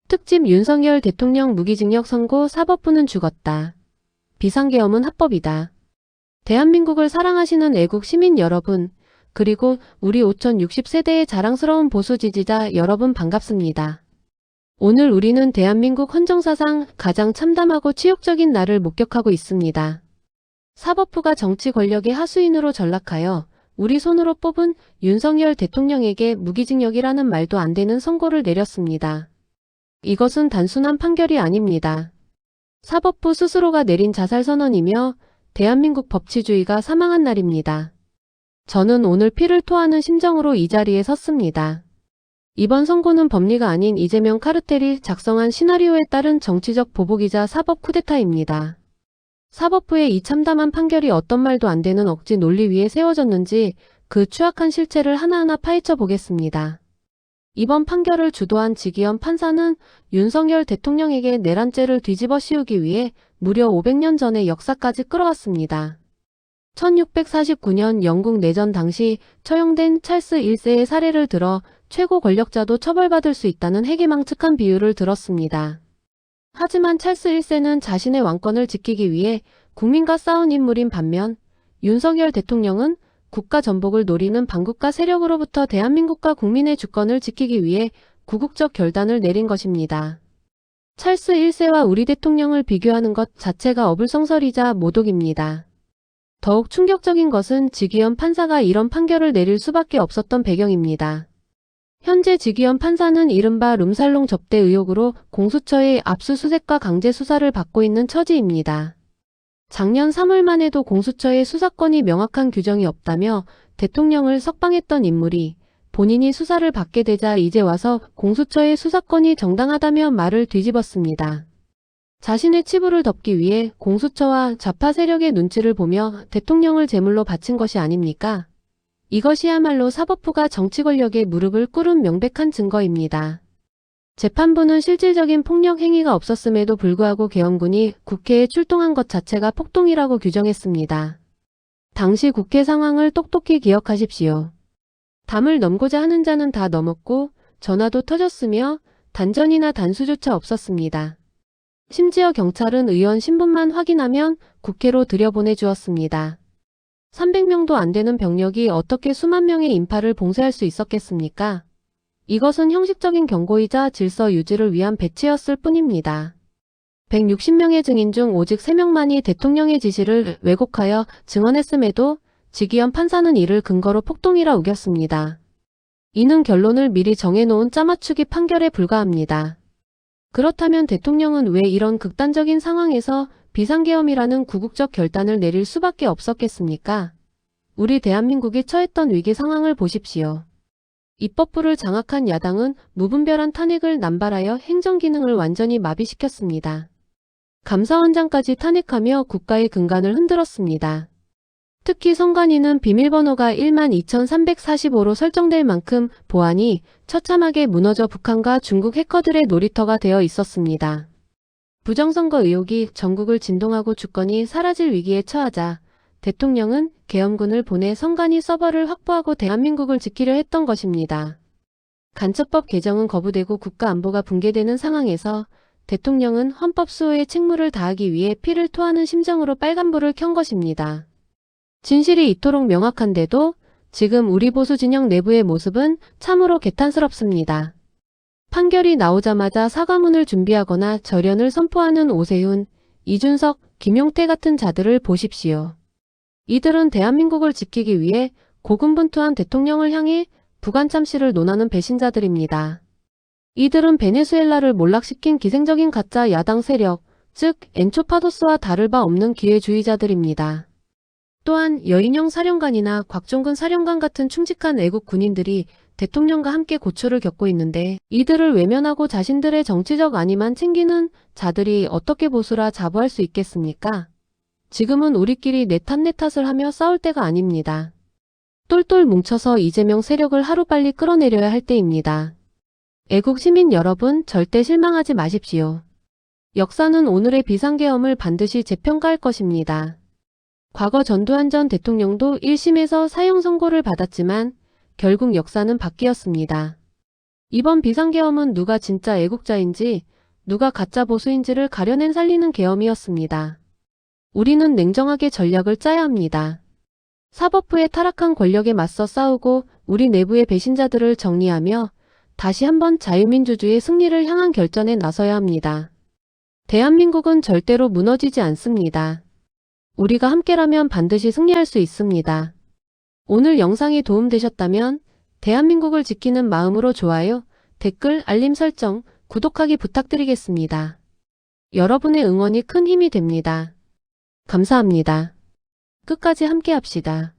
특집 윤석열 대통령 무기징역 선고 사법부는 죽었다. 비상계엄은 합법이다. 대한민국을 사랑하시는 애국 시민 여러분, 그리고 우리 5060세대의 자랑스러운 보수 지지자 여러분 반갑습니다. 오늘 우리는 대한민국 헌정사상 가장 참담하고 치욕적인 날을 목격하고 있습니다. 사법부가 정치 권력의 하수인으로 전락하여 우리 손으로 뽑은 윤석열 대통령에게 무기징역이라는 말도 안 되는 선고를 내렸습니다. 이것은 단순한 판결이 아닙니다. 사법부 스스로가 내린 자살선언이며 대한민국 법치주의가 사망한 날입니다. 저는 오늘 피를 토하는 심정으로 이 자리에 섰습니다. 이번 선고는 법리가 아닌 이재명 카르텔이 작성한 시나리오에 따른 정치적 보복이자 사법 쿠데타입니다. 사법부의 이 참담한 판결이 어떤 말도 안 되는 억지 논리 위에 세워졌는지 그 추악한 실체를 하나하나 파헤쳐 보겠습니다. 이번 판결을 주도한 지기현 판사는 윤석열 대통령에게 내란죄를 뒤집어 씌우기 위해 무려 500년 전의 역사까지 끌어왔습니다. 1649년 영국 내전 당시 처형된 찰스 1세의 사례를 들어 최고 권력자도 처벌받을 수 있다는 해괴망측한 비유를 들었습니다. 하지만 찰스 1세는 자신의 왕권을 지키기 위해 국민과 싸운 인물인 반면 윤석열 대통령은 국가 전복을 노리는 반국가 세력으로부터 대한민국과 국민의 주권을 지키기 위해 구국적 결단을 내린 것입니다. 찰스 1세와 우리 대통령을 비교하는 것 자체가 어불성설이자 모독입니다. 더욱 충격적인 것은 지기현 판사가 이런 판결을 내릴 수밖에 없었던 배경입니다. 현재 지기현 판사는 이른바 룸살롱 접대 의혹으로 공수처의 압수수색과 강제 수사를 받고 있는 처지입니다. 작년 3월만 해도 공수처의 수사권이 명확한 규정이 없다며 대통령을 석방했던 인물이 본인이 수사를 받게 되자 이제 와서 공수처의 수사권이 정당하다며 말을 뒤집었습니다. 자신의 치부를 덮기 위해 공수처와 좌파 세력의 눈치를 보며 대통령을 제물로 바친 것이 아닙니까? 이것이야말로 사법부가 정치 권력의 무릎을 꿇은 명백한 증거입니다. 재판부는 실질적인 폭력 행위가 없었음에도 불구하고 계엄군이 국회에 출동한 것 자체가 폭동이라고 규정했습니다. 당시 국회 상황을 똑똑히 기억하십시오. 담을 넘고자 하는 자는 다 넘었고 전화도 터졌으며 단전이나 단수조차 없었습니다. 심지어 경찰은 의원 신분만 확인하면 국회로 들여보내주었습니다. 300명도 안 되는 병력이 어떻게 수만 명의 인파를 봉쇄할 수 있었겠습니까? 이것은 형식적인 경고이자 질서 유지를 위한 배치였을 뿐입니다. 160명의 증인 중 오직 3명만이 대통령의 지시를 왜곡하여 증언했음에도 지기현 판사는 이를 근거로 폭동이라 우겼습니다. 이는 결론을 미리 정해놓은 짜맞추기 판결에 불과합니다. 그렇다면 대통령은 왜 이런 극단적인 상황에서 비상계엄이라는 구국적 결단을 내릴 수밖에 없었겠습니까? 우리 대한민국이 처했던 위기 상황을 보십시오. 입법부를 장악한 야당은 무분별한 탄핵을 남발하여 행정기능을 완전히 마비시켰습니다. 감사원장까지 탄핵하며 국가의 근간을 흔들었습니다. 특히 선관위는 비밀번호가 12,345로 설정될 만큼 보안이 처참하게 무너져 북한과 중국 해커들의 놀이터가 되어 있었습니다. 부정선거 의혹이 전국을 진동하고 주권이 사라질 위기에 처하자 대통령은 계엄군을 보내 선관위 서버를 확보하고 대한민국을 지키려 했던 것입니다. 간첩법 개정은 거부되고 국가안보가 붕괴되는 상황에서 대통령은 헌법 수호의 책무를 다하기 위해 피를 토하는 심정으로 빨간불을 켠 것입니다. 진실이 이토록 명확한데도 지금 우리 보수 진영 내부의 모습은 참으로 개탄스럽습니다. 판결이 나오자마자 사과문을 준비하거나 절연을 선포하는 오세훈, 이준석, 김용태 같은 자들을 보십시오. 이들은 대한민국을 지키기 위해 고군분투한 대통령을 향해 부관참시를 논하는 배신자들입니다. 이들은 베네수엘라를 몰락시킨 기생적인 가짜 야당 세력, 즉 엔초파도스와 다를 바 없는 기회주의자들입니다. 또한 여인영 사령관이나 곽종근 사령관 같은 충직한 애국 군인들이 대통령과 함께 고초를 겪고 있는데 이들을 외면하고 자신들의 정치적 안위만 챙기는 자들이 어떻게 보수라 자부할 수 있겠습니까? 지금은 우리끼리 내 탓 내 탓을 하며 싸울 때가 아닙니다. 똘똘 뭉쳐서 이재명 세력을 하루빨리 끌어내려야 할 때입니다. 애국 시민 여러분, 절대 실망하지 마십시오. 역사는 오늘의 비상계엄을 반드시 재평가할 것입니다. 과거 전두환 전 대통령도 1심에서 사형 선고를 받았지만 결국 역사는 바뀌었습니다. 이번 비상계엄은 누가 진짜 애국자인지, 누가 가짜 보수인지를 가려낸 살리는 계엄이었습니다. 우리는 냉정하게 전략을 짜야 합니다. 사법부의 타락한 권력에 맞서 싸우고 우리 내부의 배신자들을 정리하며 다시 한번 자유민주주의의 승리를 향한 결전에 나서야 합니다. 대한민국은 절대로 무너지지 않습니다. 우리가 함께라면 반드시 승리할 수 있습니다. 오늘 영상이 도움되셨다면 대한민국을 지키는 마음으로 좋아요, 댓글, 알림 설정, 구독하기 부탁드리겠습니다. 여러분의 응원이 큰 힘이 됩니다. 감사합니다. 끝까지 함께합시다.